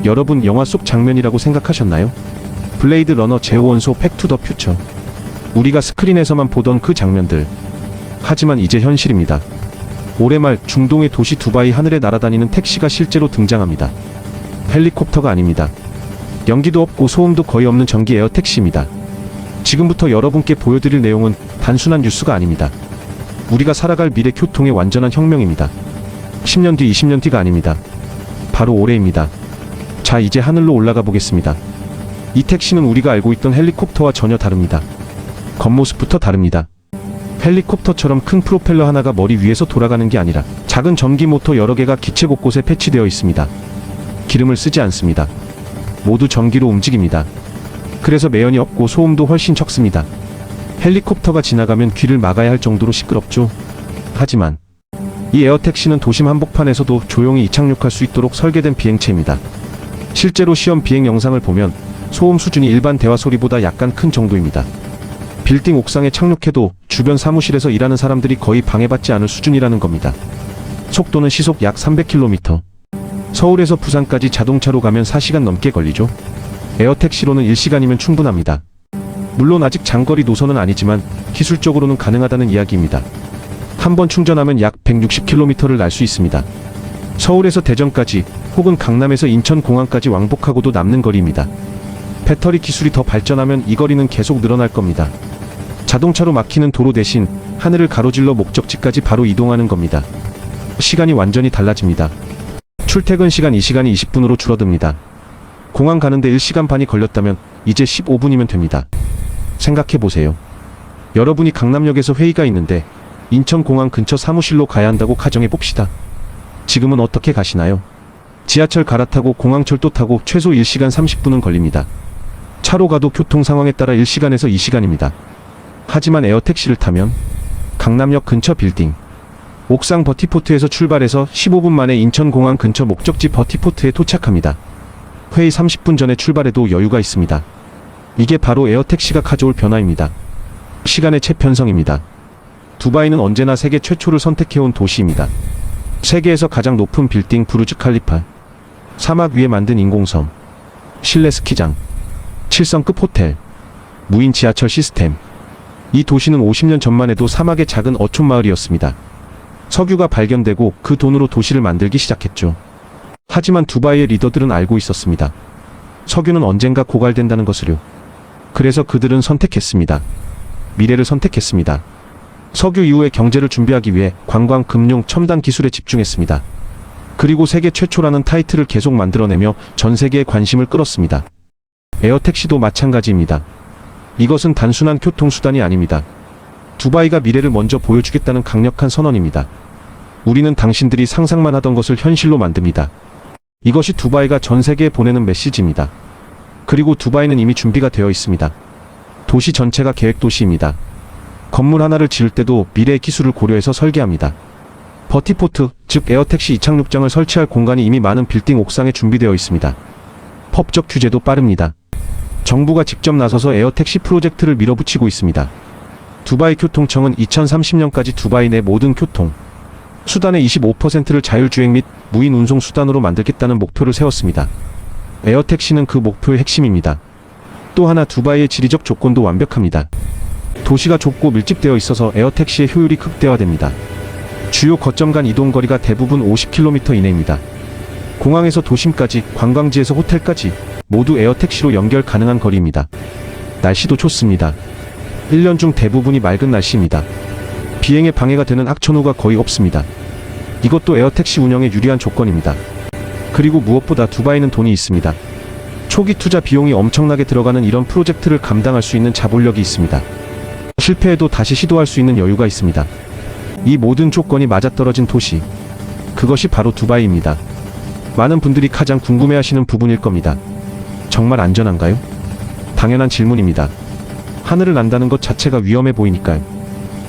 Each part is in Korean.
여러분 영화 속 장면이라고 생각하셨나요? 블레이드 러너 제5원소 백 투 더 퓨처. 우리가 스크린에서만 보던 그 장면들. 하지만 이제 현실입니다. 올해 말 중동의 도시 두바이 하늘에 날아다니는 택시가 실제로 등장합니다. 헬리콥터가 아닙니다. 연기도 없고 소음도 거의 없는 전기 에어 택시입니다. 지금부터 여러분께 보여드릴 내용은 단순한 뉴스가 아닙니다. 우리가 살아갈 미래 교통의 완전한 혁명입니다. 10년 뒤, 20년 뒤가 아닙니다. 바로 올해입니다. 자, 이제 하늘로 올라가 보겠습니다. 이 택시는 우리가 알고 있던 헬리콥터와 전혀 다릅니다. 겉모습부터 다릅니다. 헬리콥터처럼 큰 프로펠러 하나가 머리 위에서 돌아가는 게 아니라 작은 전기 모터 여러 개가 기체 곳곳에 배치되어 있습니다. 기름을 쓰지 않습니다. 모두 전기로 움직입니다. 그래서 매연이 없고 소음도 훨씬 적습니다. 헬리콥터가 지나가면 귀를 막아야 할 정도로 시끄럽죠. 하지만 이 에어택시는 도심 한복판에서도 조용히 이착륙할 수 있도록 설계된 비행체입니다. 실제로 시험 비행 영상을 보면 소음 수준이 일반 대화 소리보다 약간 큰 정도입니다. 빌딩 옥상에 착륙해도 주변 사무실에서 일하는 사람들이 거의 방해받지 않을 수준이라는 겁니다. 속도는 시속 약 300km. 서울에서 부산까지 자동차로 가면 4시간 넘게 걸리죠. 에어택시로는 1시간이면 충분합니다. 물론 아직 장거리 노선은 아니지만 기술적으로는 가능하다는 이야기입니다. 한 번 충전하면 약 160km를 날 수 있습니다. 서울에서 대전까지 혹은 강남에서 인천공항까지 왕복하고도 남는 거리입니다. 배터리 기술이 더 발전하면 이 거리는 계속 늘어날 겁니다. 자동차로 막히는 도로 대신 하늘을 가로질러 목적지까지 바로 이동하는 겁니다. 시간이 완전히 달라집니다. 출퇴근 시간 2시간이 20분으로 줄어듭니다. 공항 가는데 1시간 반이 걸렸다면 이제 15분이면 됩니다. 생각해보세요. 여러분이 강남역에서 회의가 있는데 인천공항 근처 사무실로 가야 한다고 가정해봅시다. 지금은 어떻게 가시나요? 지하철 갈아타고 공항철도 타고 최소 1시간 30분은 걸립니다. 차로 가도 교통 상황에 따라 1시간에서 2시간입니다. 하지만 에어택시를 타면 강남역 근처 빌딩 옥상 버티포트에서 출발해서 15분 만에 인천공항 근처 목적지 버티포트에 도착합니다. 회의 30분 전에 출발해도 여유가 있습니다. 이게 바로 에어택시가 가져올 변화입니다. 시간의 재편성입니다. 두바이는 언제나 세계 최초를 선택해온 도시입니다. 세계에서 가장 높은 빌딩 부르즈 칼리파, 사막 위에 만든 인공섬, 실내 스키장, 7성급 호텔, 무인 지하철 시스템. 이 도시는 50년 전만 해도 사막의 작은 어촌 마을이었습니다. 석유가 발견되고 그 돈으로 도시를 만들기 시작했죠. 하지만 두바이의 리더들은 알고 있었습니다. 석유는 언젠가 고갈된다는 것을요. 그래서 그들은 선택했습니다. 미래를 선택했습니다. 석유 이후의 경제를 준비하기 위해 관광, 금융, 첨단 기술에 집중했습니다. 그리고 세계 최초라는 타이틀을 계속 만들어내며 전 세계의 관심을 끌었습니다. 에어택시도 마찬가지입니다. 이것은 단순한 교통수단이 아닙니다. 두바이가 미래를 먼저 보여주겠다는 강력한 선언입니다. 우리는 당신들이 상상만 하던 것을 현실로 만듭니다. 이것이 두바이가 전 세계에 보내는 메시지입니다. 그리고 두바이는 이미 준비가 되어 있습니다. 도시 전체가 계획도시입니다. 건물 하나를 지을 때도 미래의 기술을 고려해서 설계합니다. 버티포트, 즉 에어택시 이착륙장을 설치할 공간이 이미 많은 빌딩 옥상에 준비되어 있습니다. 법적 규제도 빠릅니다. 정부가 직접 나서서 에어택시 프로젝트를 밀어붙이고 있습니다. 두바이 교통청은 2030년까지 두바이 내 모든 교통 수단의 25%를 자율주행 및 무인 운송 수단으로 만들겠다는 목표를 세웠습니다. 에어택시는 그 목표의 핵심입니다. 또 하나, 두바이의 지리적 조건도 완벽합니다. 도시가 좁고 밀집되어 있어서 에어택시의 효율이 극대화됩니다. 주요 거점 간 이동거리가 대부분 50km 이내입니다. 공항에서 도심까지, 관광지에서 호텔까지 모두 에어택시로 연결 가능한 거리입니다. 날씨도 좋습니다. 1년 중 대부분이 맑은 날씨입니다. 비행에 방해가 되는 악천후가 거의 없습니다. 이것도 에어택시 운영에 유리한 조건입니다. 그리고 무엇보다 두바이는 돈이 있습니다. 초기 투자 비용이 엄청나게 들어가는 이런 프로젝트를 감당할 수 있는 자본력이 있습니다. 실패해도 다시 시도할 수 있는 여유가 있습니다. 이 모든 조건이 맞아떨어진 도시, 그것이 바로 두바이입니다. 많은 분들이 가장 궁금해하시는 부분일 겁니다. 정말 안전한가요? 당연한 질문입니다. 하늘을 난다는 것 자체가 위험해 보이니까요.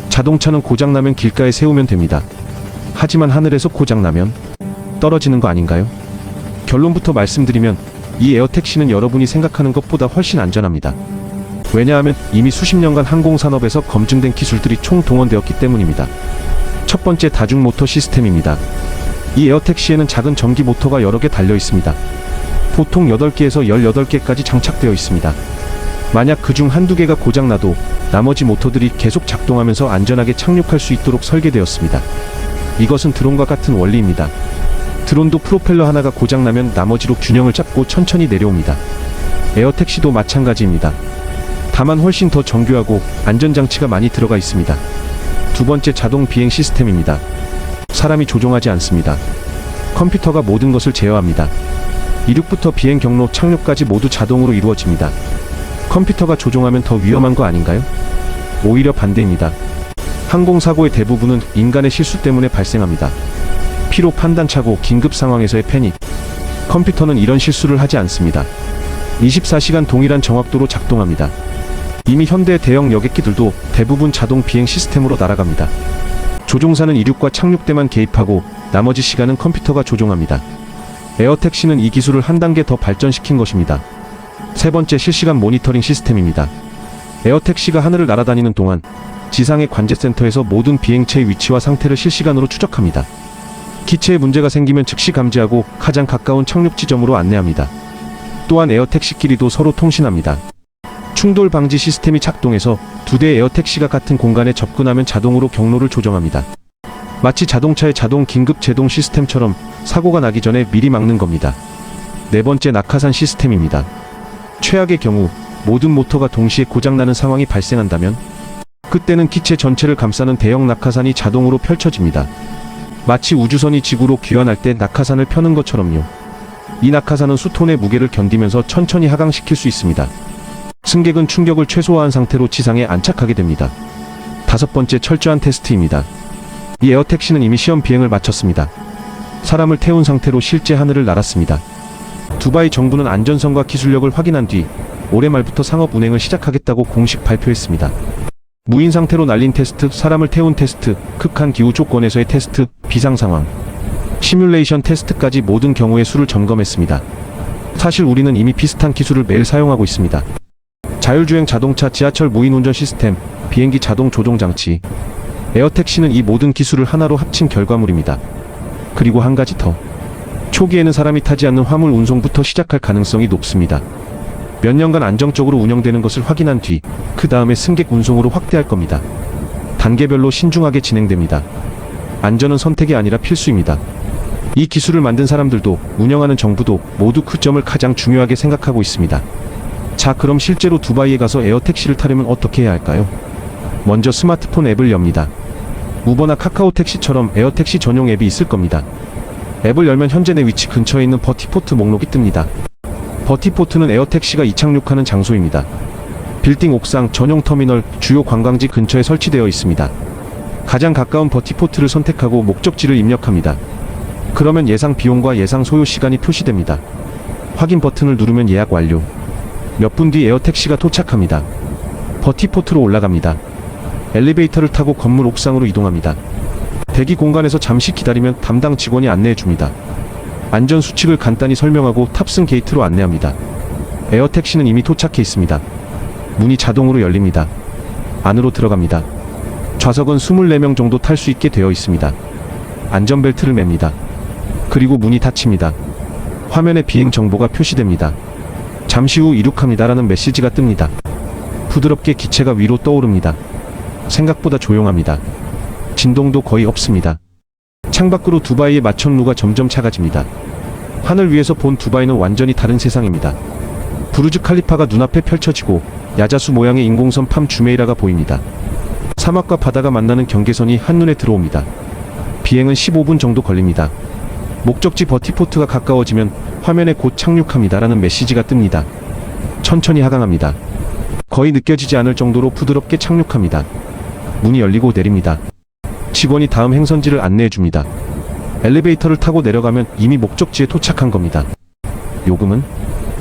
자동차는 고장나면 길가에 세우면 됩니다. 하지만 하늘에서 고장나면 떨어지는 거 아닌가요? 결론부터 말씀드리면 이 에어택시는 여러분이 생각하는 것보다 훨씬 안전합니다. 왜냐하면 이미 수십 년간 항공산업에서 검증된 기술들이 총동원되었기 때문입니다. 첫 번째, 다중모터 시스템입니다. 이 에어택시에는 작은 전기 모터가 여러 개 달려 있습니다. 보통 8개에서 18개까지 장착되어 있습니다. 만약 그중 한두 개가 고장나도 나머지 모터들이 계속 작동하면서 안전하게 착륙할 수 있도록 설계되었습니다. 이것은 드론과 같은 원리입니다. 드론도 프로펠러 하나가 고장나면 나머지로 균형을 잡고 천천히 내려옵니다. 에어택시도 마찬가지입니다. 다만 훨씬 더 정교하고 안전장치가 많이 들어가 있습니다. 두 번째, 자동 비행 시스템입니다. 사람이 조종하지 않습니다. 컴퓨터가 모든 것을 제어합니다. 이륙부터 비행 경로, 착륙까지 모두 자동으로 이루어집니다. 컴퓨터가 조종하면 더 위험한 거 아닌가요? 오히려 반대입니다. 항공사고의 대부분은 인간의 실수 때문에 발생합니다. 피로, 판단착오, 긴급 상황에서의 패닉. 컴퓨터는 이런 실수를 하지 않습니다. 24시간 동일한 정확도로 작동합니다. 이미 현대 대형 여객기들도 대부분 자동 비행 시스템으로 날아갑니다. 조종사는 이륙과 착륙 때만 개입하고 나머지 시간은 컴퓨터가 조종합니다. 에어택시는 이 기술을 한 단계 더 발전시킨 것입니다. 세 번째, 실시간 모니터링 시스템입니다. 에어택시가 하늘을 날아다니는 동안 지상의 관제센터에서 모든 비행체의 위치와 상태를 실시간으로 추적합니다. 기체에 문제가 생기면 즉시 감지하고 가장 가까운 착륙 지점으로 안내합니다. 또한 에어택시끼리도 서로 통신합니다. 충돌 방지 시스템이 작동해서 두 대의 에어택시가 같은 공간에 접근하면 자동으로 경로를 조정합니다. 마치 자동차의 자동 긴급 제동 시스템처럼 사고가 나기 전에 미리 막는 겁니다. 네 번째, 낙하산 시스템입니다. 최악의 경우 모든 모터가 동시에 고장나는 상황이 발생한다면 그때는 기체 전체를 감싸는 대형 낙하산이 자동으로 펼쳐집니다. 마치 우주선이 지구로 귀환할 때 낙하산을 펴는 것처럼요. 이 낙하산은 수톤의 무게를 견디면서 천천히 하강시킬 수 있습니다. 승객은 충격을 최소화한 상태로 지상에 안착하게 됩니다. 다섯 번째, 철저한 테스트입니다. 이 에어택시는 이미 시험 비행을 마쳤습니다. 사람을 태운 상태로 실제 하늘을 날았습니다. 두바이 정부는 안전성과 기술력을 확인한 뒤 올해 말부터 상업 운행을 시작하겠다고 공식 발표했습니다. 무인 상태로 날린 테스트, 사람을 태운 테스트, 극한 기후 조건에서의 테스트, 비상 상황, 시뮬레이션 테스트까지 모든 경우의 수를 점검했습니다. 사실 우리는 이미 비슷한 기술을 매일 사용하고 있습니다. 자율주행 자동차, 지하철 무인 운전 시스템, 비행기 자동 조종 장치. 에어택시는 이 모든 기술을 하나로 합친 결과물입니다. 그리고 한 가지 더. 초기에는 사람이 타지 않는 화물 운송부터 시작할 가능성이 높습니다. 몇 년간 안정적으로 운영되는 것을 확인한 뒤 그 다음에 승객 운송으로 확대할 겁니다. 단계별로 신중하게 진행됩니다. 안전은 선택이 아니라 필수입니다. 이 기술을 만든 사람들도 운영하는 정부도 모두 그 점을 가장 중요하게 생각하고 있습니다. 자, 그럼 실제로 두바이에 가서 에어택시를 타려면 어떻게 해야 할까요? 먼저 스마트폰 앱을 엽니다. 우버나 카카오택시처럼 에어택시 전용 앱이 있을 겁니다. 앱을 열면 현재 내 위치 근처에 있는 버티포트 목록이 뜹니다. 버티포트는 에어택시가 이착륙하는 장소입니다. 빌딩 옥상, 전용 터미널, 주요 관광지 근처에 설치되어 있습니다. 가장 가까운 버티포트를 선택하고 목적지를 입력합니다. 그러면 예상 비용과 예상 소요 시간이 표시됩니다. 확인 버튼을 누르면 예약 완료. 몇 분 뒤 에어택시가 도착합니다. 버티포트로 올라갑니다. 엘리베이터를 타고 건물 옥상으로 이동합니다. 대기 공간에서 잠시 기다리면 담당 직원이 안내해줍니다. 안전 수칙을 간단히 설명하고 탑승 게이트로 안내합니다. 에어택시는 이미 도착해 있습니다. 문이 자동으로 열립니다. 안으로 들어갑니다. 좌석은 24명 정도 탈 수 있게 되어 있습니다. 안전벨트를 맵니다. 그리고 문이 닫힙니다. 화면에 비행 정보가 표시됩니다. 잠시 후 이륙합니다라는 메시지가 뜹니다. 부드럽게 기체가 위로 떠오릅니다. 생각보다 조용합니다. 진동도 거의 없습니다. 창밖으로 두바이의 마천루가 점점 작아집니다. 하늘 위에서 본 두바이는 완전히 다른 세상입니다. 부르즈 칼리파가 눈앞에 펼쳐지고 야자수 모양의 인공섬 팜 주메이라가 보입니다. 사막과 바다가 만나는 경계선이 한눈에 들어옵니다. 비행은 15분 정도 걸립니다. 목적지 버티포트가 가까워지면 화면에 곧 착륙합니다라는 메시지가 뜹니다. 천천히 하강합니다. 거의 느껴지지 않을 정도로 부드럽게 착륙합니다. 문이 열리고 내립니다. 직원이 다음 행선지를 안내해줍니다. 엘리베이터를 타고 내려가면 이미 목적지에 도착한 겁니다. 요금은?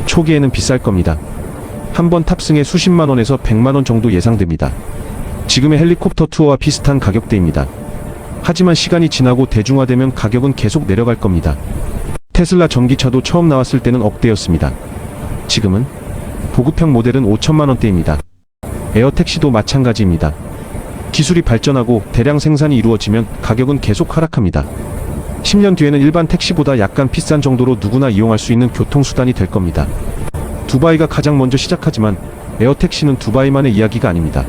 초기에는 비쌀 겁니다. 한 번 탑승에 수십만 원에서 100만 원 정도 예상됩니다. 지금의 헬리콥터 투어와 비슷한 가격대입니다. 하지만 시간이 지나고 대중화되면 가격은 계속 내려갈 겁니다. 테슬라 전기차도 처음 나왔을 때는 억대였습니다. 지금은 보급형 모델은 5천만 원대입니다. 에어택시도 마찬가지입니다. 기술이 발전하고 대량 생산이 이루어지면 가격은 계속 하락합니다. 10년 뒤에는 일반 택시보다 약간 비싼 정도로 누구나 이용할 수 있는 교통수단이 될 겁니다. 두바이가 가장 먼저 시작하지만 에어택시는 두바이만의 이야기가 아닙니다.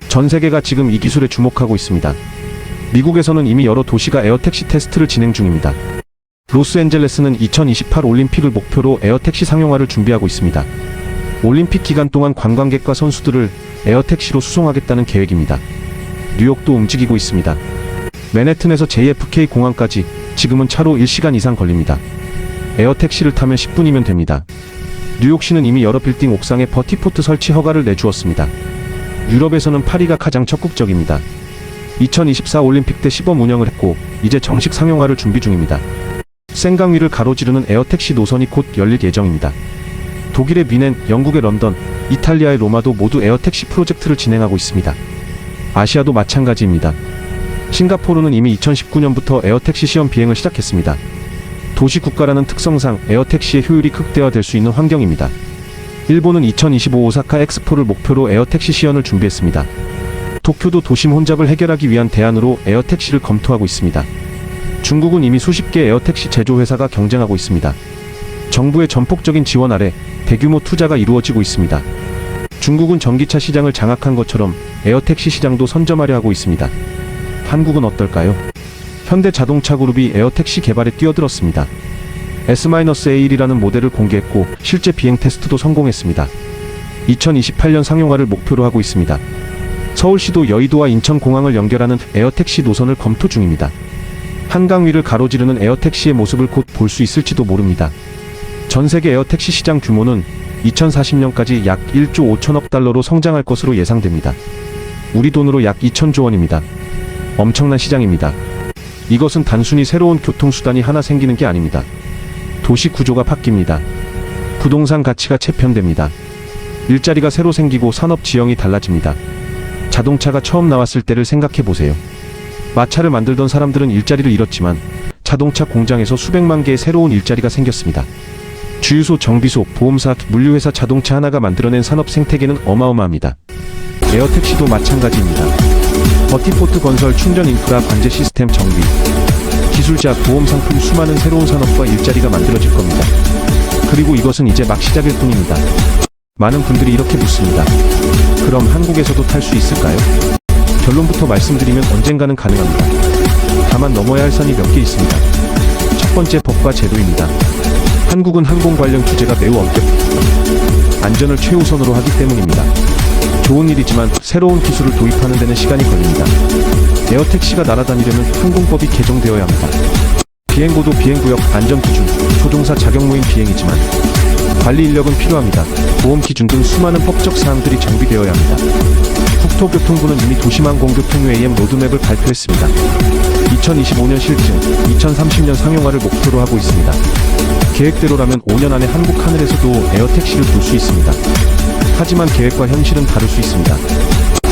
전 세계가 지금 이 기술에 주목하고 있습니다. 미국에서는 이미 여러 도시가 에어택시 테스트를 진행 중입니다. 로스앤젤레스는 2028 올림픽을 목표로 에어택시 상용화를 준비하고 있습니다. 올림픽 기간 동안 관광객과 선수들을 에어택시로 수송하겠다는 계획입니다. 뉴욕도 움직이고 있습니다. 맨해튼에서 JFK 공항까지 지금은 차로 1시간 이상 걸립니다. 에어택시를 타면 10분이면 됩니다. 뉴욕시는 이미 여러 빌딩 옥상에 버티포트 설치 허가를 내주었습니다. 유럽에서는 파리가 가장 적극적입니다. 2024 올림픽 때 시범 운영을 했고 이제 정식 상용화를 준비 중입니다. 센강 위를 가로지르는 에어택시 노선이 곧 열릴 예정입니다. 독일의 미넨, 영국의 런던, 이탈리아의 로마도 모두 에어택시 프로젝트를 진행하고 있습니다. 아시아도 마찬가지입니다. 싱가포르는 이미 2019년부터 에어택시 시험 비행을 시작했습니다. 도시 국가라는 특성상 에어택시의 효율이 극대화될 수 있는 환경입니다. 일본은 2025 오사카 엑스포를 목표로 에어택시 시연을 준비했습니다. 도쿄도 도심 혼잡을 해결하기 위한 대안으로 에어택시를 검토하고 있습니다. 중국은 이미 수십 개 에어택시 제조회사가 경쟁하고 있습니다. 정부의 전폭적인 지원 아래 대규모 투자가 이루어지고 있습니다. 중국은 전기차 시장을 장악한 것처럼 에어택시 시장도 선점하려 하고 있습니다. 한국은 어떨까요? 현대자동차그룹이 에어택시 개발에 뛰어들었습니다. S-A1이라는 모델을 공개했고 실제 비행 테스트도 성공했습니다. 2028년 상용화를 목표로 하고 있습니다. 서울시도 여의도와 인천공항을 연결하는 에어택시 노선을 검토 중입니다. 한강 위를 가로지르는 에어택시의 모습을 곧 볼 수 있을지도 모릅니다. 전 세계 에어택시 시장 규모는 2040년까지 약 1조 5천억 달러로 성장할 것으로 예상됩니다. 우리 돈으로 약 2천조 원입니다. 엄청난 시장입니다. 이것은 단순히 새로운 교통수단이 하나 생기는 게 아닙니다. 도시 구조가 바뀝니다. 부동산 가치가 재편됩니다. 일자리가 새로 생기고 산업 지형이 달라집니다. 자동차가 처음 나왔을 때를 생각해 보세요. 마차를 만들던 사람들은 일자리를 잃었지만 자동차 공장에서 수백만 개의 새로운 일자리가 생겼습니다. 주유소, 정비소, 보험사, 물류회사, 자동차 하나가 만들어낸 산업 생태계는 어마어마합니다. 에어택시도 마찬가지입니다. 버티포트 건설, 충전 인프라, 관제 시스템 정비, 기술자, 보험 상품, 수많은 새로운 산업과 일자리가 만들어질 겁니다. 그리고 이것은 이제 막 시작일 뿐입니다. 많은 분들이 이렇게 묻습니다. 그럼 한국에서도 탈 수 있을까요? 결론부터 말씀드리면 언젠가는 가능합니다. 다만 넘어야 할 선이 몇 개 있습니다. 첫 번째, 법과 제도입니다. 한국은 항공 관련 규제가 매우 엄격합니다. 안전을 최우선으로 하기 때문입니다. 좋은 일이지만 새로운 기술을 도입하는 데는 시간이 걸립니다. 에어택시가 날아다니려면 항공법이 개정되어야 합니다. 비행고도, 비행구역, 안전기준, 조종사 자격 모임 비행이지만 관리 인력은 필요합니다. 보험 기준 등 수많은 법적 사항들이 정비되어야 합니다. 국토교통부는 이미 도시망공교통유 AM 로드맵을 발표했습니다. 2025년 실증, 2030년 상용화를 목표로 하고 있습니다. 계획대로라면 5년 안에 한국 하늘에서도 에어택시를 볼 수 있습니다. 하지만 계획과 현실은 다를 수 있습니다.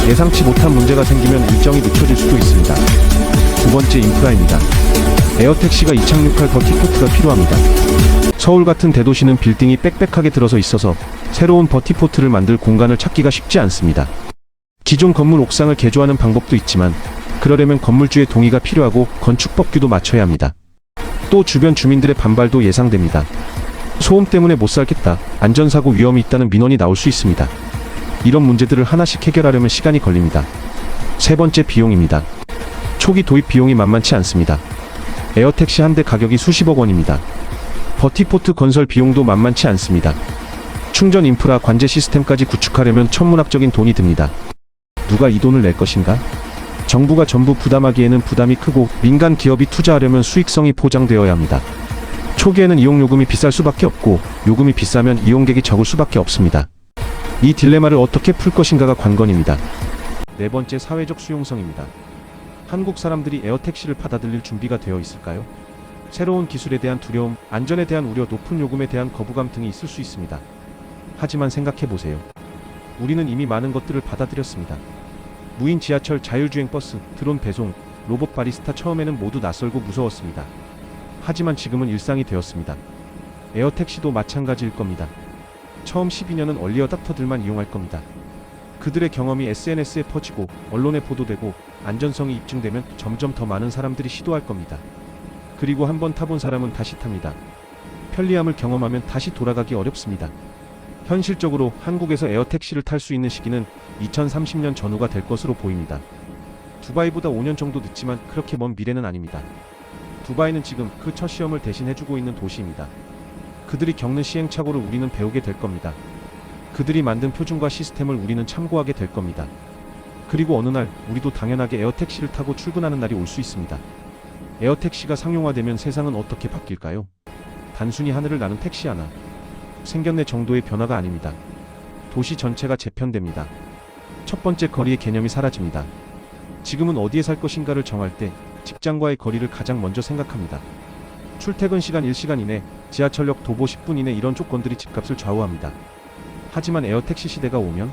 예상치 못한 문제가 생기면 일정이 늦춰질 수도 있습니다. 두 번째, 인프라입니다. 에어택시가 이착륙할 버티포트가 필요합니다. 서울 같은 대도시는 빌딩이 빽빽하게 들어서 있어서 새로운 버티포트를 만들 공간을 찾기가 쉽지 않습니다. 기존 건물 옥상을 개조하는 방법도 있지만 그러려면 건물주의 동의가 필요하고 건축법규도 맞춰야 합니다. 또 주변 주민들의 반발도 예상됩니다. 소음 때문에 못 살겠다, 안전사고 위험이 있다는 민원이 나올 수 있습니다. 이런 문제들을 하나씩 해결하려면 시간이 걸립니다. 세 번째, 비용입니다. 초기 도입 비용이 만만치 않습니다. 에어택시 한 대 가격이 수십억 원입니다. 버티포트 건설 비용도 만만치 않습니다. 충전 인프라, 관제 시스템까지 구축하려면 천문학적인 돈이 듭니다. 누가 이 돈을 낼 것인가? 정부가 전부 부담하기에는 부담이 크고 민간 기업이 투자하려면 수익성이 포장되어야 합니다. 초기에는 이용요금이 비쌀 수밖에 없고 요금이 비싸면 이용객이 적을 수밖에 없습니다. 이 딜레마를 어떻게 풀 것인가가 관건입니다. 네 번째, 사회적 수용성입니다. 한국 사람들이 에어택시를 받아들일 준비가 되어 있을까요? 새로운 기술에 대한 두려움, 안전에 대한 우려, 높은 요금에 대한 거부감 등이 있을 수 있습니다. 하지만 생각해보세요. 우리는 이미 많은 것들을 받아들였습니다. 무인 지하철, 자율주행 버스, 드론 배송, 로봇 바리스타, 처음에는 모두 낯설고 무서웠습니다. 하지만 지금은 일상이 되었습니다. 에어택시도 마찬가지일 겁니다. 처음 12년은 얼리 어답터들만 이용할 겁니다. 그들의 경험이 SNS에 퍼지고 언론에 보도되고 안전성이 입증되면 점점 더 많은 사람들이 시도할 겁니다. 그리고 한번 타본 사람은 다시 탑니다. 편리함을 경험하면 다시 돌아가기 어렵습니다. 현실적으로 한국에서 에어택시를 탈 수 있는 시기는 2030년 전후가 될 것으로 보입니다. 두바이보다 5년 정도 늦지만 그렇게 먼 미래는 아닙니다. 두바이는 지금 그 첫 시험을 대신해주고 있는 도시입니다. 그들이 겪는 시행착오를 우리는 배우게 될 겁니다. 그들이 만든 표준과 시스템을 우리는 참고하게 될 겁니다. 그리고 어느 날 우리도 당연하게 에어택시를 타고 출근하는 날이 올 수 있습니다. 에어택시가 상용화되면 세상은 어떻게 바뀔까요? 단순히 하늘을 나는 택시 하나 생겼네 정도의 변화가 아닙니다. 도시 전체가 재편됩니다. 첫 번째, 거리의 개념이 사라집니다. 지금은 어디에 살 것인가를 정할 때 직장과의 거리를 가장 먼저 생각합니다. 출퇴근 시간 1시간 이내, 지하철역 도보 10분 이내, 이런 조건들이 집값을 좌우합니다. 하지만 에어택시 시대가 오면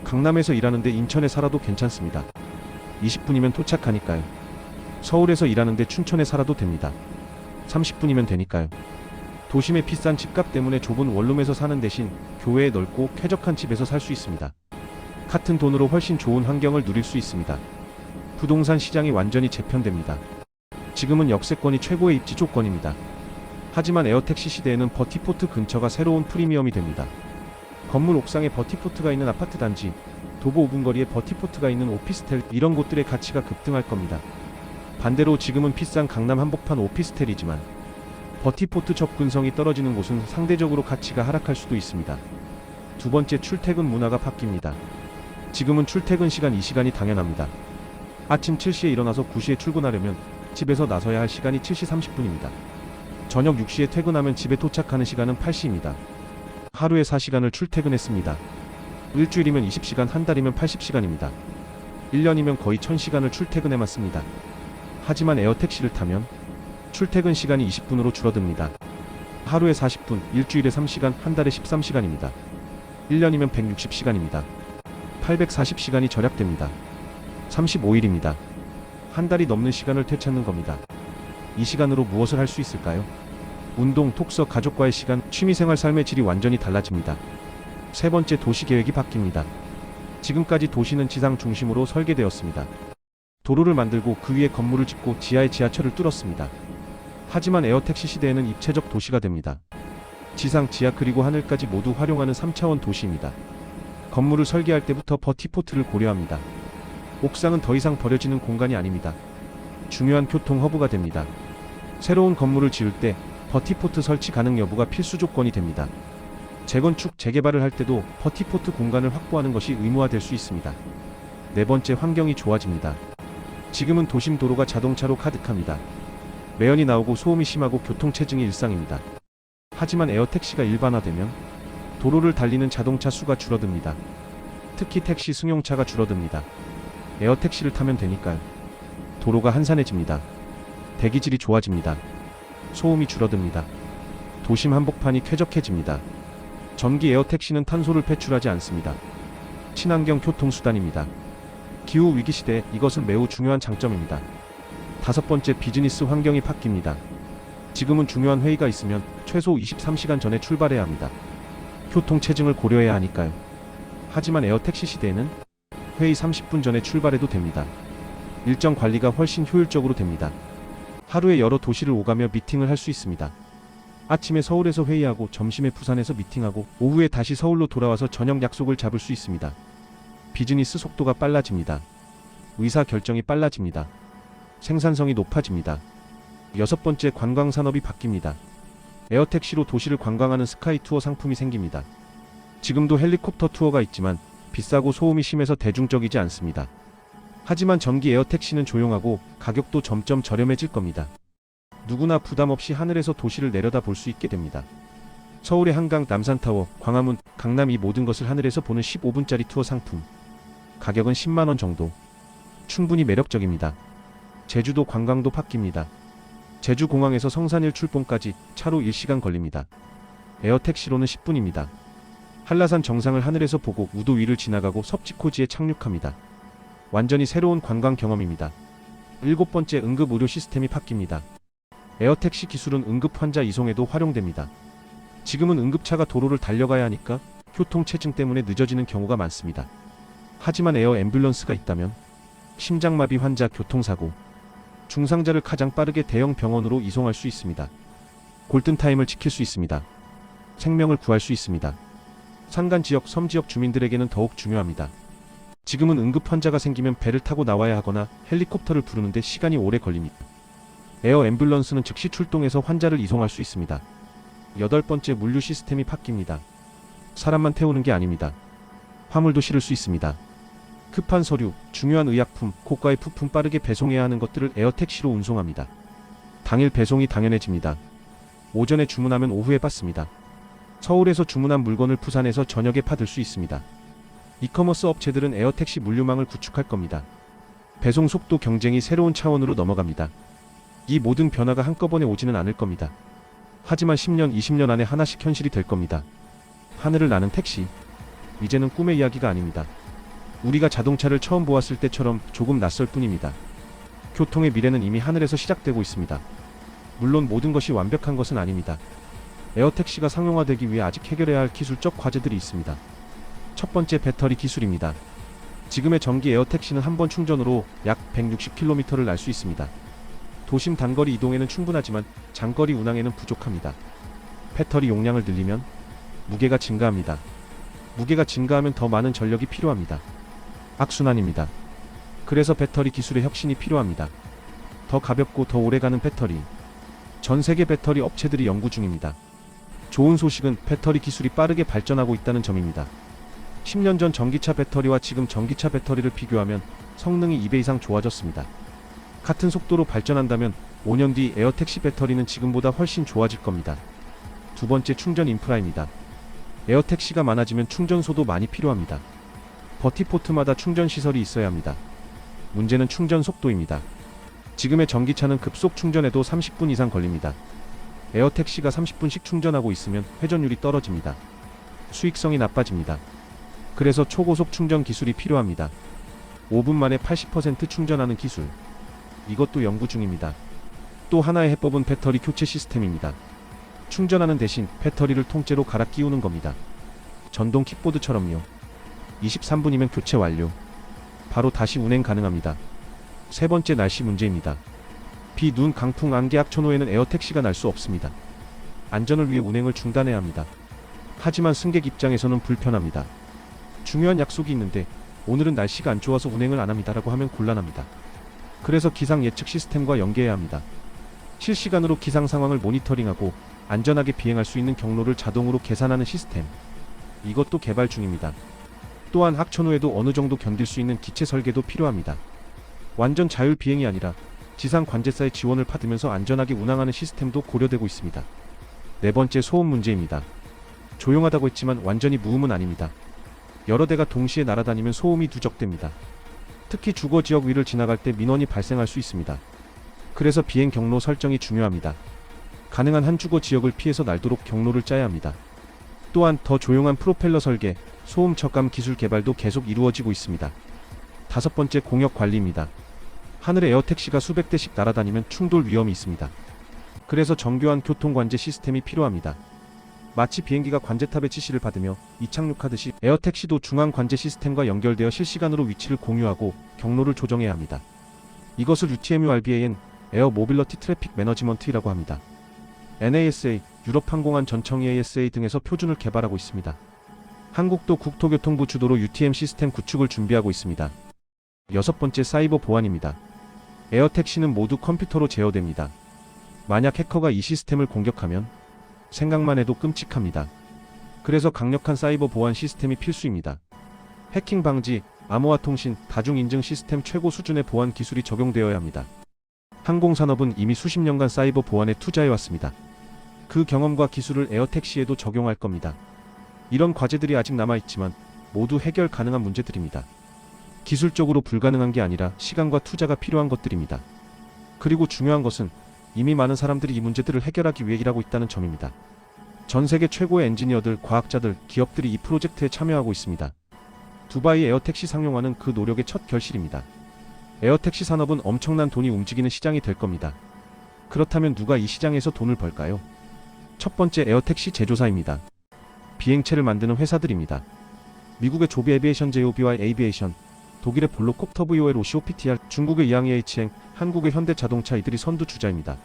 강남에서 일하는데 인천에 살아도 괜찮습니다. 20분이면 도착하니까요. 서울에서 일하는데 춘천에 살아도 됩니다. 30분이면 되니까요. 도심의 비싼 집값 때문에 좁은 원룸에서 사는 대신 교외에 넓고 쾌적한 집에서 살 수 있습니다. 같은 돈으로 훨씬 좋은 환경을 누릴 수 있습니다. 부동산 시장이 완전히 재편됩니다. 지금은 역세권이 최고의 입지 조건입니다. 하지만 에어택시 시대에는 버티포트 근처가 새로운 프리미엄이 됩니다. 건물 옥상에 버티포트가 있는 아파트 단지, 도보 5분 거리에 버티포트가 있는 오피스텔, 이런 곳들의 가치가 급등할 겁니다. 반대로 지금은 비싼 강남 한복판 오피스텔이지만 버티포트 접근성이 떨어지는 곳은 상대적으로 가치가 하락할 수도 있습니다. 두 번째, 출퇴근 문화가 바뀝니다. 지금은 출퇴근 시간 2시간이 당연합니다. 아침 7시에 일어나서 9시에 출근하려면 집에서 나서야 할 시간이 7시 30분입니다. 저녁 6시에 퇴근하면 집에 도착하는 시간은 8시입니다. 하루에 4시간을 출퇴근했습니다. 일주일이면 20시간, 한 달이면 80시간입니다. 1년이면 거의 1000시간을 출퇴근해 맞습니다. 하지만 에어택시를 타면 출퇴근 시간이 20분으로 줄어듭니다. 하루에 40분, 일주일에 3시간, 한 달에 13시간입니다. 1년이면 160시간입니다. 840시간이 절약됩니다. 35일입니다. 한 달이 넘는 시간을 되찾는 겁니다. 이 시간으로 무엇을 할 수 있을까요? 운동, 독서, 가족과의 시간, 취미생활, 삶의 질이 완전히 달라집니다. 세 번째, 도시 계획이 바뀝니다. 지금까지 도시는 지상 중심으로 설계되었습니다. 도로를 만들고 그 위에 건물을 짓고 지하에 지하철을 뚫었습니다. 하지만 에어택시 시대에는 입체적 도시가 됩니다. 지상, 지하 그리고 하늘까지 모두 활용하는 3차원 도시입니다. 건물을 설계할 때부터 버티포트를 고려합니다. 옥상은 더 이상 버려지는 공간이 아닙니다. 중요한 교통 허브가 됩니다. 새로운 건물을 지을 때 버티포트 설치 가능 여부가 필수 조건이 됩니다. 재건축, 재개발을 할 때도 버티포트 공간을 확보하는 것이 의무화될 수 있습니다. 네 번째, 환경이 좋아집니다. 지금은 도심 도로가 자동차로 가득합니다. 매연이 나오고 소음이 심하고 교통체증이 일상입니다. 하지만 에어택시가 일반화되면 도로를 달리는 자동차 수가 줄어듭니다. 특히 택시, 승용차가 줄어듭니다. 에어택시를 타면 되니까요. 도로가 한산해집니다. 대기질이 좋아집니다. 소음이 줄어듭니다. 도심 한복판이 쾌적해집니다. 전기 에어택시는 탄소를 배출하지 않습니다. 친환경 교통수단입니다. 기후 위기 시대에 이것은 매우 중요한 장점입니다. 다섯 번째, 비즈니스 환경이 바뀝니다. 지금은 중요한 회의가 있으면 최소 23시간 전에 출발해야 합니다. 교통체증을 고려해야 하니까요. 하지만 에어택시 시대에는 회의 30분 전에 출발해도 됩니다. 일정 관리가 훨씬 효율적으로 됩니다. 하루에 여러 도시를 오가며 미팅을 할 수 있습니다. 아침에 서울에서 회의하고 점심에 부산에서 미팅하고 오후에 다시 서울로 돌아와서 저녁 약속을 잡을 수 있습니다. 비즈니스 속도가 빨라집니다. 의사 결정이 빨라집니다. 생산성이 높아집니다. 여섯 번째, 관광산업이 바뀝니다. 에어택시로 도시를 관광하는 스카이 투어 상품이 생깁니다. 지금도 헬리콥터 투어가 있지만 비싸고 소음이 심해서 대중적이지 않습니다. 하지만 전기 에어택시는 조용하고 가격도 점점 저렴해질 겁니다. 누구나 부담 없이 하늘에서 도시를 내려다 볼 수 있게 됩니다. 서울의 한강, 남산타워, 광화문, 강남, 이 모든 것을 하늘에서 보는 15분짜리 투어 상품. 가격은 10만원 정도. 충분히 매력적입니다. 제주도 관광도 바뀝니다. 제주공항에서 성산일 출봉까지 차로 1시간 걸립니다. 에어택시로는 10분입니다. 한라산 정상을 하늘에서 보고 우도 위를 지나가고 섭지코지에 착륙합니다. 완전히 새로운 관광 경험입니다. 일곱 번째, 응급 의료 시스템이 바뀝니다. 에어택시 기술은 응급 환자 이송에도 활용됩니다. 지금은 응급차가 도로를 달려가야 하니까 교통체증 때문에 늦어지는 경우가 많습니다. 하지만 에어 앰뷸런스가 있다면 심장마비 환자, 교통사고, 중상자를 가장 빠르게 대형 병원으로 이송할 수 있습니다. 골든타임을 지킬 수 있습니다. 생명을 구할 수 있습니다. 산간 지역, 섬 지역 주민들에게는 더욱 중요합니다. 지금은 응급 환자가 생기면 배를 타고 나와야 하거나 헬리콥터를 부르는데 시간이 오래 걸립니다. 에어 앰뷸런스는 즉시 출동해서 환자를 이송할 수 있습니다. 8번째, 물류 시스템이 바뀝니다. 사람만 태우는 게 아닙니다. 화물도 실을 수 있습니다. 급한 서류, 중요한 의약품, 고가의 부품 빠르게 배송해야 하는 것들을 에어택시로 운송합니다. 당일 배송이 당연해집니다. 오전에 주문하면 오후에 받습니다. 서울에서 주문한 물건을 부산에서 저녁에 받을 수 있습니다. 이커머스 업체들은 에어택시 물류망을 구축할 겁니다. 배송 속도 경쟁이 새로운 차원으로 넘어갑니다. 이 모든 변화가 한꺼번에 오지는 않을 겁니다. 하지만 10년, 20년 안에 하나씩 현실이 될 겁니다. 하늘을 나는 택시. 이제는 꿈의 이야기가 아닙니다. 우리가 자동차를 처음 보았을 때처럼 조금 낯설 뿐입니다. 교통의 미래는 이미 하늘에서 시작되고 있습니다. 물론 모든 것이 완벽한 것은 아닙니다. 에어택시가 상용화되기 위해 아직 해결해야 할 기술적 과제들이 있습니다. 첫 번째, 배터리 기술입니다. 지금의 전기 에어택시는 한 번 충전으로 약 160km를 날 수 있습니다. 도심 단거리 이동에는 충분하지만 장거리 운항에는 부족합니다. 배터리 용량을 늘리면 무게가 증가합니다. 무게가 증가하면 더 많은 전력이 필요합니다. 악순환입니다. 그래서 배터리 기술의 혁신이 필요합니다. 더 가볍고 더 오래가는 배터리. 전 세계 배터리 업체들이 연구 중입니다. 좋은 소식은 배터리 기술이 빠르게 발전하고 있다는 점입니다. 10년 전 전기차 배터리와 지금 전기차 배터리를 비교하면 성능이 2배 이상 좋아졌습니다. 같은 속도로 발전한다면 5년 뒤 에어택시 배터리는 지금보다 훨씬 좋아질 겁니다. 두 번째, 충전 인프라입니다. 에어택시가 많아지면 충전소도 많이 필요합니다. 버티포트마다 충전 시설이 있어야 합니다. 문제는 충전 속도입니다. 지금의 전기차는 급속 충전에도 30분 이상 걸립니다. 에어택시가 30분씩 충전하고 있으면 회전율이 떨어집니다. 수익성이 나빠집니다. 그래서 초고속 충전 기술이 필요합니다. 5분 만에 80% 충전하는 기술. 이것도 연구 중입니다. 또 하나의 해법은 배터리 교체 시스템입니다. 충전하는 대신 배터리를 통째로 갈아 끼우는 겁니다. 전동 킥보드처럼요. 23분이면 교체 완료. 바로 다시 운행 가능합니다. 세 번째, 날씨 문제입니다. 비, 눈, 강풍, 안개, 악천후에는 에어택시가 날 수 없습니다. 안전을 위해 운행을 중단해야 합니다. 하지만 승객 입장에서는 불편합니다. 중요한 약속이 있는데 오늘은 날씨가 안 좋아서 운행을 안 합니다라고 하면 곤란합니다. 그래서 기상 예측 시스템과 연계해야 합니다. 실시간으로 기상 상황을 모니터링하고 안전하게 비행할 수 있는 경로를 자동으로 계산하는 시스템. 이것도 개발 중입니다. 또한 악천후에도 어느 정도 견딜 수 있는 기체 설계도 필요합니다. 완전 자율 비행이 아니라 지상 관제사의 지원을 받으면서 안전하게 운항하는 시스템도 고려되고 있습니다. 네 번째, 소음 문제입니다. 조용하다고 했지만 완전히 무음은 아닙니다. 여러 대가 동시에 날아다니면 소음이 누적됩니다. 특히 주거 지역 위를 지나갈 때 민원이 발생할 수 있습니다. 그래서 비행 경로 설정이 중요합니다. 가능한 한 주거 지역을 피해서 날도록 경로를 짜야 합니다. 또한 더 조용한 프로펠러 설계, 소음 척감 기술 개발도 계속 이루어지고 있습니다. 다섯 번째, 공역 관리입니다. 하늘에 에어택시가 수백 대씩 날아다니면 충돌 위험이 있습니다. 그래서 정교한 교통관제 시스템이 필요합니다. 마치 비행기가 관제탑의 지시를 받으며 이착륙하듯이 에어택시도 중앙관제 시스템과 연결되어 실시간으로 위치를 공유하고 경로를 조정해야 합니다. 이것을 UTMURBAN, 에어 모빌리티 트래픽 매너지먼트라고 합니다. NASA, 유럽항공안 전청 EASA 등에서 표준을 개발하고 있습니다. 한국도 국토교통부 주도로 UTM 시스템 구축을 준비하고 있습니다. 여섯 번째, 사이버 보안입니다. 에어택시는 모두 컴퓨터로 제어됩니다. 만약 해커가 이 시스템을 공격하면 생각만 해도 끔찍합니다. 그래서 강력한 사이버 보안 시스템이 필수입니다. 해킹 방지, 암호화 통신, 다중 인증 시스템 최고 수준의 보안 기술이 적용되어야 합니다. 항공산업은 이미 수십 년간 사이버 보안에 투자해왔습니다. 그 경험과 기술을 에어택시에도 적용할 겁니다. 이런 과제들이 아직 남아있지만 모두 해결 가능한 문제들입니다. 기술적으로 불가능한 게 아니라 시간과 투자가 필요한 것들입니다. 그리고 중요한 것은 이미 많은 사람들이 이 문제들을 해결하기 위해 일하고 있다는 점입니다. 전 세계 최고의 엔지니어들, 과학자들, 기업들이 이 프로젝트에 참여하고 있습니다. 두바이 에어택시 상용화는 그 노력의 첫 결실입니다. 에어택시 산업은 엄청난 돈이 움직이는 시장이 될 겁니다. 그렇다면 누가 이 시장에서 돈을 벌까요? 첫 번째, 에어택시 제조사입니다. 비행체를 만드는 회사들입니다. 미국의 조비 에비에이션, JOBY 에이비에이션, 독일의 볼로콥터 VOL OCOPTR, 중국의 이항이H행, 한국의 현대자동차 이들이 선두주자입니다.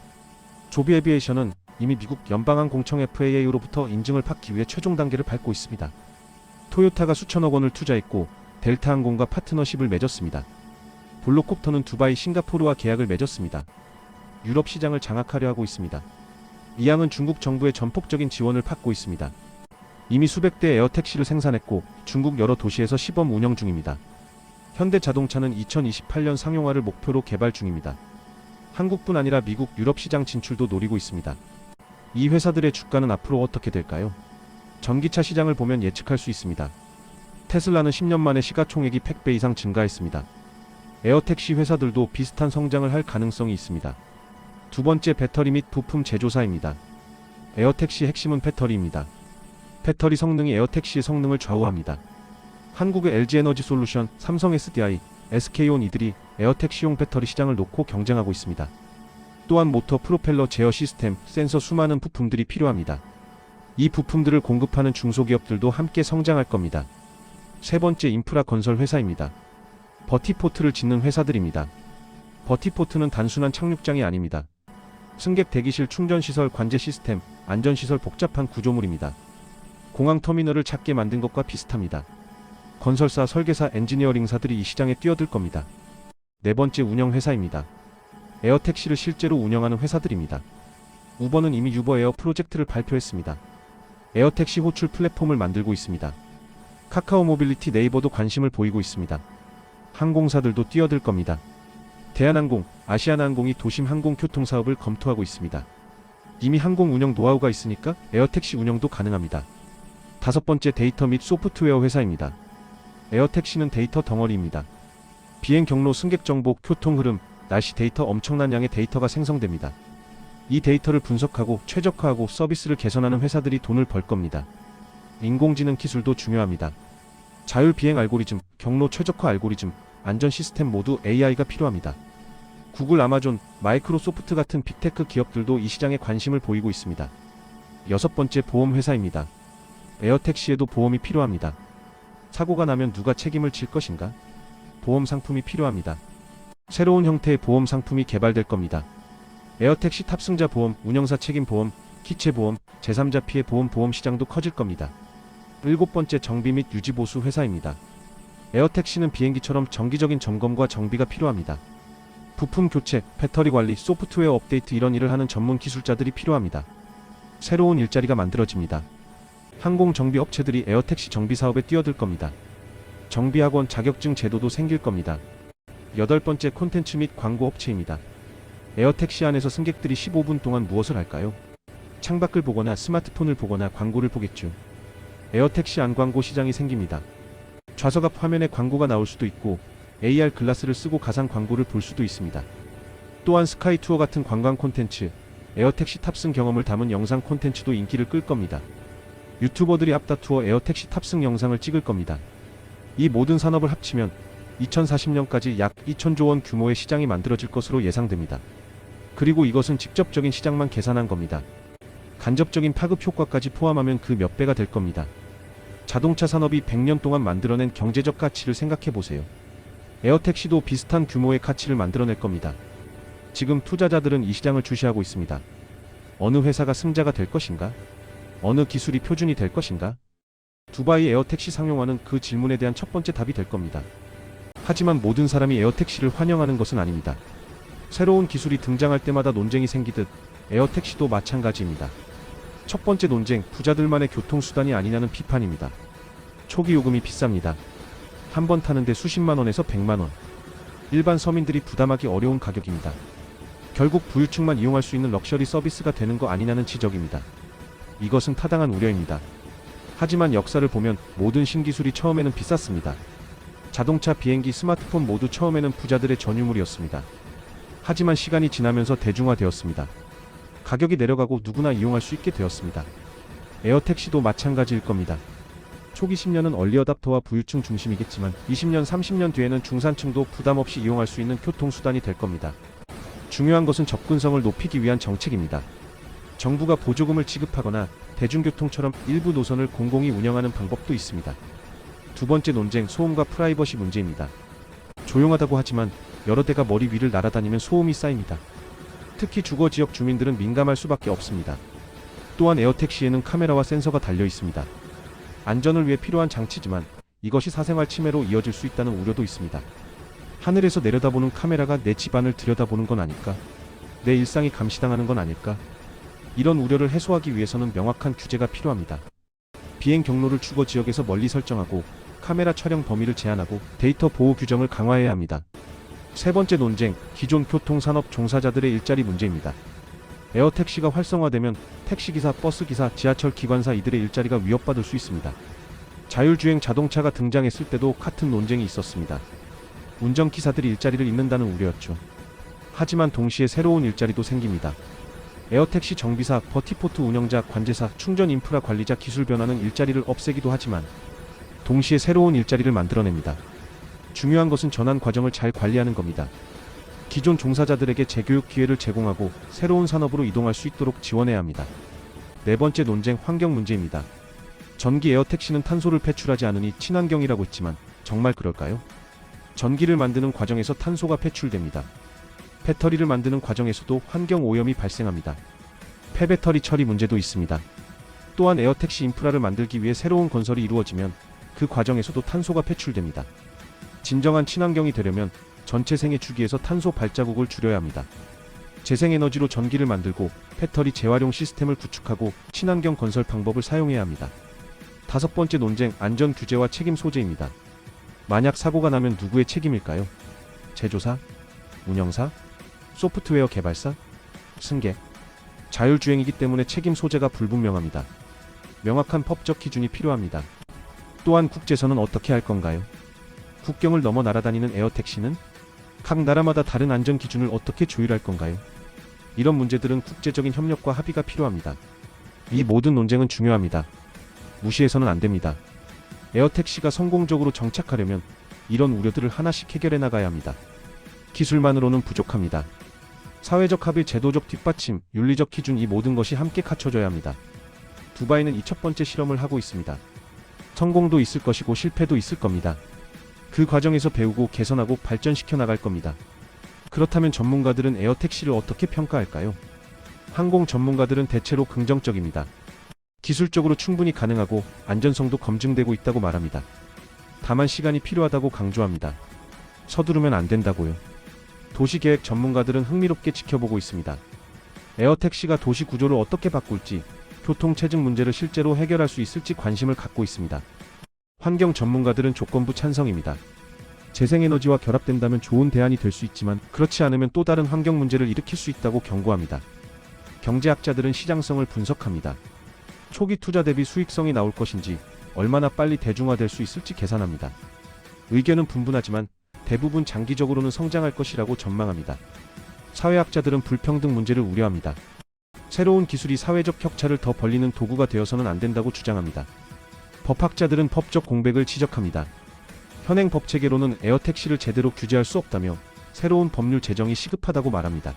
조비 에비에이션은 이미 미국 연방항공청 FAA로부터 인증을 받기 위해 최종 단계를 밟고 있습니다. 토요타가 수천억 원을 투자했고 델타항공과 파트너십을 맺었습니다. 볼로콥터는 두바이, 싱가포르와 계약을 맺었습니다. 유럽 시장을 장악하려 하고 있습니다. 이항은 중국 정부의 전폭적인 지원을 받고 있습니다. 이미 수백 대의 에어택시를 생산했고 중국 여러 도시에서 시범 운영 중입니다. 현대자동차는 2028년 상용화를 목표로 개발 중입니다. 한국뿐 아니라 미국, 유럽 시장 진출도 노리고 있습니다. 이 회사들의 주가는 앞으로 어떻게 될까요? 전기차 시장을 보면 예측할 수 있습니다. 테슬라는 10년 만에 시가총액이 100배 이상 증가했습니다. 에어택시 회사들도 비슷한 성장을 할 가능성이 있습니다. 두 번째, 배터리 및 부품 제조사입니다. 에어택시 핵심은 배터리입니다. 배터리 성능이 에어택시의 성능을 좌우합니다. 한국의 LG에너지솔루션, 삼성 SDI, SK온 이들이 에어택시용 배터리 시장을 놓고 경쟁하고 있습니다. 또한 모터, 프로펠러, 제어 시스템, 센서 수많은 부품들이 필요합니다. 이 부품들을 공급하는 중소기업들도 함께 성장할 겁니다. 세 번째, 인프라 건설 회사입니다. 버티포트를 짓는 회사들입니다. 버티포트는 단순한 착륙장이 아닙니다. 승객 대기실, 충전시설, 관제 시스템, 안전시설, 복잡한 구조물입니다. 공항 터미널을 작게 만든 것과 비슷합니다. 건설사, 설계사, 엔지니어링사들이 이 시장에 뛰어들 겁니다. 네 번째, 운영회사입니다. 에어택시를 실제로 운영하는 회사들입니다. 우버는 이미 유버 에어 프로젝트를 발표했습니다. 에어택시 호출 플랫폼을 만들고 있습니다. 카카오 모빌리티, 네이버도 관심을 보이고 있습니다. 항공사들도 뛰어들 겁니다. 대한항공, 아시아나항공이 도심 항공 교통 사업을 검토하고 있습니다. 이미 항공 운영 노하우가 있으니까 에어택시 운영도 가능합니다. 다섯 번째, 데이터 및 소프트웨어 회사입니다. 에어택시는 데이터 덩어리입니다. 비행 경로, 승객 정보, 교통 흐름, 날씨 데이터, 엄청난 양의 데이터가 생성됩니다. 이 데이터를 분석하고 최적화하고 서비스를 개선하는 회사들이 돈을 벌 겁니다. 인공지능 기술도 중요합니다. 자율 비행 알고리즘, 경로 최적화 알고리즘, 안전 시스템 모두 AI가 필요합니다. 구글, 아마존, 마이크로소프트 같은 빅테크 기업들도 이 시장에 관심을 보이고 있습니다. 여섯 번째, 보험 회사입니다. 에어택시에도 보험이 필요합니다. 사고가 나면 누가 책임을 질 것인가? 보험 상품이 필요합니다. 새로운 형태의 보험 상품이 개발될 겁니다. 에어택시 탑승자 보험, 운영사 책임 보험, 기체 보험, 제3자 피해 보험, 보험 시장도 커질 겁니다. 일곱 번째, 정비 및 유지 보수 회사입니다. 에어택시는 비행기처럼 정기적인 점검과 정비가 필요합니다. 부품 교체, 배터리 관리, 소프트웨어 업데이트, 이런 일을 하는 전문 기술자들이 필요합니다. 새로운 일자리가 만들어집니다. 항공 정비 업체들이 에어택시 정비 사업에 뛰어들 겁니다. 정비학원, 자격증 제도도 생길 겁니다. 여덟 번째, 콘텐츠 및 광고 업체입니다. 에어택시 안에서 승객들이 15분 동안 무엇을 할까요? 창밖을 보거나 스마트폰을 보거나 광고를 보겠죠. 에어택시 안 광고 시장이 생깁니다. 좌석 앞 화면에 광고가 나올 수도 있고 AR 글라스를 쓰고 가상 광고를 볼 수도 있습니다. 또한 스카이 투어 같은 관광 콘텐츠, 에어택시 탑승 경험을 담은 영상 콘텐츠도 인기를 끌 겁니다. 유튜버들이 앞다투어 에어택시 탑승 영상을 찍을 겁니다. 이 모든 산업을 합치면 2040년까지 약 2천조 원 규모의 시장이 만들어질 것으로 예상됩니다. 그리고 이것은 직접적인 시장만 계산한 겁니다. 간접적인 파급 효과까지 포함하면 그 몇 배가 될 겁니다. 자동차 산업이 100년 동안 만들어낸 경제적 가치를 생각해 보세요. 에어택시도 비슷한 규모의 가치를 만들어낼 겁니다. 지금 투자자들은 이 시장을 주시하고 있습니다. 어느 회사가 승자가 될 것인가? 어느 기술이 표준이 될 것인가? 두바이 에어택시 상용화는 그 질문에 대한 첫 번째 답이 될 겁니다. 하지만 모든 사람이 에어택시를 환영하는 것은 아닙니다. 새로운 기술이 등장할 때마다 논쟁이 생기듯 에어택시도 마찬가지입니다. 첫 번째 논쟁, 부자들만의 교통수단이 아니냐는 비판입니다. 초기 요금이 비쌉니다. 한 번 타는데 수십만 원에서 100만 원. 일반 서민들이 부담하기 어려운 가격입니다. 결국 부유층만 이용할 수 있는 럭셔리 서비스가 되는 거 아니냐는 지적입니다. 이것은 타당한 우려입니다. 하지만 역사를 보면 모든 신기술이 처음에는 비쌌습니다. 자동차, 비행기, 스마트폰 모두 처음에는 부자들의 전유물이었습니다. 하지만 시간이 지나면서 대중화되었습니다. 가격이 내려가고 누구나 이용할 수 있게 되었습니다. 에어택시도 마찬가지일 겁니다. 초기 10년은 얼리어답터와 부유층 중심이겠지만 20년, 30년 뒤에는 중산층도 부담 없이 이용할 수 있는 교통수단이 될 겁니다. 중요한 것은 접근성을 높이기 위한 정책입니다. 정부가 보조금을 지급하거나 대중교통처럼 일부 노선을 공공이 운영하는 방법도 있습니다. 두 번째 논쟁, 소음과 프라이버시 문제입니다. 조용하다고 하지만 여러 대가 머리 위를 날아다니면 소음이 쌓입니다. 특히 주거 지역 주민들은 민감할 수밖에 없습니다. 또한 에어택시에는 카메라와 센서가 달려 있습니다. 안전을 위해 필요한 장치지만 이것이 사생활 침해로 이어질 수 있다는 우려도 있습니다. 하늘에서 내려다보는 카메라가 내 집안을 들여다보는 건 아닐까? 내 일상이 감시당하는 건 아닐까? 이런 우려를 해소하기 위해서는 명확한 규제가 필요합니다. 비행 경로를 주거 지역에서 멀리 설정하고 카메라 촬영 범위를 제한하고 데이터 보호 규정을 강화해야 합니다. 세 번째 논쟁, 기존 교통산업 종사자들의 일자리 문제입니다. 에어택시가 활성화되면 택시기사, 버스기사, 지하철 기관사 이들의 일자리가 위협받을 수 있습니다. 자율주행 자동차가 등장했을 때도 같은 논쟁이 있었습니다. 운전기사들이 일자리를 잃는다는 우려였죠. 하지만 동시에 새로운 일자리도 생깁니다. 에어택시 정비사, 버티포트 운영자, 관제사, 충전 인프라 관리자 기술 변화는 일자리를 없애기도 하지만 동시에 새로운 일자리를 만들어냅니다. 중요한 것은 전환 과정을 잘 관리하는 겁니다. 기존 종사자들에게 재교육 기회를 제공하고 새로운 산업으로 이동할 수 있도록 지원해야 합니다. 네 번째 논쟁, 환경 문제입니다. 전기 에어택시는 탄소를 배출하지 않으니 친환경이라고 했지만 정말 그럴까요? 전기를 만드는 과정에서 탄소가 배출됩니다. 배터리를 만드는 과정에서도 환경 오염이 발생합니다. 폐배터리 처리 문제도 있습니다. 또한 에어택시 인프라를 만들기 위해 새로운 건설이 이루어지면 그 과정에서도 탄소가 배출됩니다. 진정한 친환경이 되려면 전체 생애 주기에서 탄소 발자국을 줄여야 합니다. 재생에너지로 전기를 만들고 배터리 재활용 시스템을 구축하고 친환경 건설 방법을 사용해야 합니다. 다섯 번째 논쟁, 안전 규제와 책임 소재입니다. 만약 사고가 나면 누구의 책임일까요? 제조사? 운영사? 소프트웨어 개발사? 승객? 자율주행이기 때문에 책임 소재가 불분명합니다. 명확한 법적 기준이 필요합니다. 또한 국제선은 어떻게 할 건가요? 국경을 넘어 날아다니는 에어택시는? 각 나라마다 다른 안전 기준을 어떻게 조율할 건가요? 이런 문제들은 국제적인 협력과 합의가 필요합니다. 이 모든 논쟁은 중요합니다. 무시해서는 안 됩니다. 에어택시가 성공적으로 정착하려면 이런 우려들을 하나씩 해결해 나가야 합니다. 기술만으로는 부족합니다. 사회적 합의, 제도적 뒷받침, 윤리적 기준, 이 모든 것이 함께 갖춰져야 합니다. 두바이는 이 첫 번째 실험을 하고 있습니다. 성공도 있을 것이고 실패도 있을 겁니다. 그 과정에서 배우고 개선하고 발전시켜 나갈 겁니다. 그렇다면 전문가들은 에어택시를 어떻게 평가할까요? 항공 전문가들은 대체로 긍정적입니다. 기술적으로 충분히 가능하고 안전성도 검증되고 있다고 말합니다. 다만 시간이 필요하다고 강조합니다. 서두르면 안 된다고요. 도시계획 전문가들은 흥미롭게 지켜보고 있습니다. 에어택시가 도시 구조를 어떻게 바꿀지, 교통체증 문제를 실제로 해결할 수 있을지 관심을 갖고 있습니다. 환경 전문가들은 조건부 찬성입니다. 재생에너지와 결합된다면 좋은 대안이 될 수 있지만 그렇지 않으면 또 다른 환경 문제를 일으킬 수 있다고 경고합니다. 경제학자들은 시장성을 분석합니다. 초기 투자 대비 수익성이 나올 것인지, 얼마나 빨리 대중화될 수 있을지 계산합니다. 의견은 분분하지만 대부분 장기적으로는 성장할 것이라고 전망합니다. 사회학자들은 불평등 문제를 우려합니다. 새로운 기술이 사회적 격차를 더 벌리는 도구가 되어서는 안 된다고 주장합니다. 법학자들은 법적 공백을 지적합니다. 현행 법체계로는 에어택시를 제대로 규제할 수 없다며 새로운 법률 제정이 시급하다고 말합니다.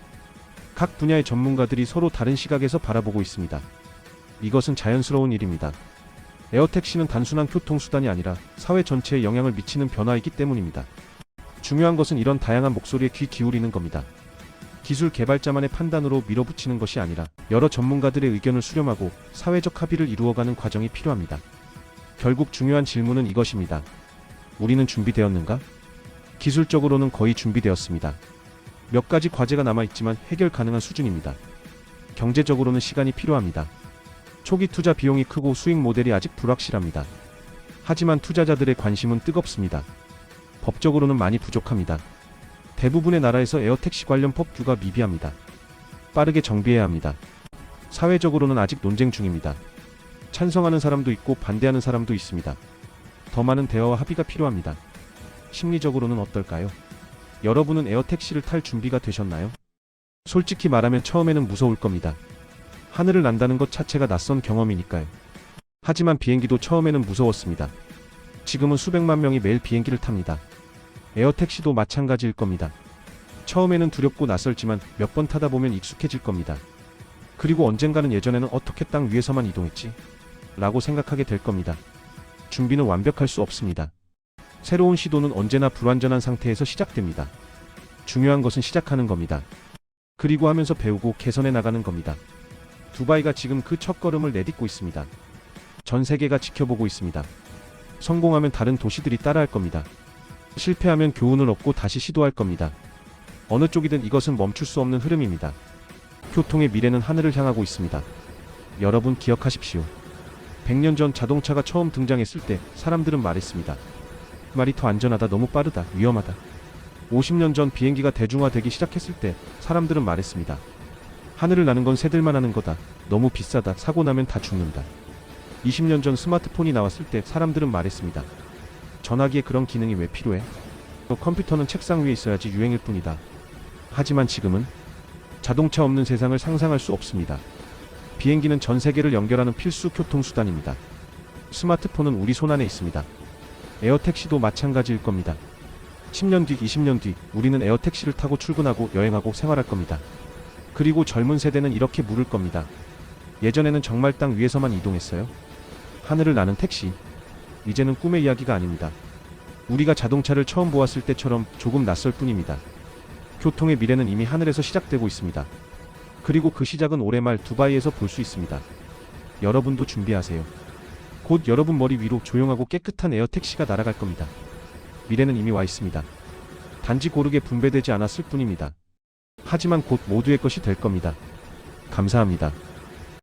각 분야의 전문가들이 서로 다른 시각에서 바라보고 있습니다. 이것은 자연스러운 일입니다. 에어택시는 단순한 교통수단이 아니라 사회 전체에 영향을 미치는 변화이기 때문입니다. 중요한 것은 이런 다양한 목소리에 귀 기울이는 겁니다. 기술 개발자만의 판단으로 밀어붙이는 것이 아니라 여러 전문가들의 의견을 수렴하고 사회적 합의를 이루어가는 과정이 필요합니다. 결국 중요한 질문은 이것입니다. 우리는 준비되었는가? 기술적으로는 거의 준비되었습니다. 몇 가지 과제가 남아있지만 해결 가능한 수준입니다. 경제적으로는 시간이 필요합니다. 초기 투자 비용이 크고 수익 모델이 아직 불확실합니다. 하지만 투자자들의 관심은 뜨겁습니다. 법적으로는 많이 부족합니다. 대부분의 나라에서 에어택시 관련 법규가 미비합니다. 빠르게 정비해야 합니다. 사회적으로는 아직 논쟁 중입니다. 찬성하는 사람도 있고 반대하는 사람도 있습니다. 더 많은 대화와 합의가 필요합니다. 심리적으로는 어떨까요? 여러분은 에어택시를 탈 준비가 되셨나요? 솔직히 말하면 처음에는 무서울 겁니다. 하늘을 난다는 것 자체가 낯선 경험이니까요. 하지만 비행기도 처음에는 무서웠습니다. 지금은 수백만 명이 매일 비행기를 탑니다. 에어택시도 마찬가지일 겁니다. 처음에는 두렵고 낯설지만 몇 번 타다 보면 익숙해질 겁니다. 그리고 언젠가는 예전에는 어떻게 땅 위에서만 이동했지? 라고 생각하게 될 겁니다. 준비는 완벽할 수 없습니다. 새로운 시도는 언제나 불완전한 상태에서 시작됩니다. 중요한 것은 시작하는 겁니다. 그리고 하면서 배우고 개선해 나가는 겁니다. 두바이가 지금 그 첫걸음을 내딛고 있습니다. 전 세계가 지켜보고 있습니다. 성공하면 다른 도시들이 따라할 겁니다. 실패하면 교훈을 얻고 다시 시도할 겁니다. 어느 쪽이든 이것은 멈출 수 없는 흐름입니다. 교통의 미래는 하늘을 향하고 있습니다. 여러분 기억하십시오. 100년 전 자동차가 처음 등장했을 때 사람들은 말했습니다. 말이 더 안전하다, 너무 빠르다, 위험하다. 50년 전 비행기가 대중화되기 시작했을 때 사람들은 말했습니다. 하늘을 나는 건 새들만 하는 거다. 너무 비싸다. 사고 나면 다 죽는다. 20년 전 스마트폰이 나왔을 때 사람들은 말했습니다. 전화기에 그런 기능이 왜 필요해? 컴퓨터는 책상 위에 있어야지 유행일 뿐이다. 하지만 지금은 자동차 없는 세상을 상상할 수 없습니다. 비행기는 전 세계를 연결하는 필수 교통수단입니다. 스마트폰은 우리 손안에 있습니다. 에어택시도 마찬가지일 겁니다. 10년 뒤, 20년 뒤 우리는 에어택시를 타고 출근하고 여행하고 생활할 겁니다. 그리고 젊은 세대는 이렇게 물을 겁니다. 예전에는 정말 땅 위에서만 이동했어요? 하늘을 나는 택시. 이제는 꿈의 이야기가 아닙니다. 우리가 자동차를 처음 보았을 때처럼 조금 낯설 뿐입니다. 교통의 미래는 이미 하늘에서 시작되고 있습니다. 그리고 그 시작은 올해 말 두바이에서 볼 수 있습니다. 여러분도 준비하세요. 곧 여러분 머리 위로 조용하고 깨끗한 에어택시가 날아갈 겁니다. 미래는 이미 와 있습니다. 단지 고르게 분배되지 않았을 뿐입니다. 하지만 곧 모두의 것이 될 겁니다. 감사합니다.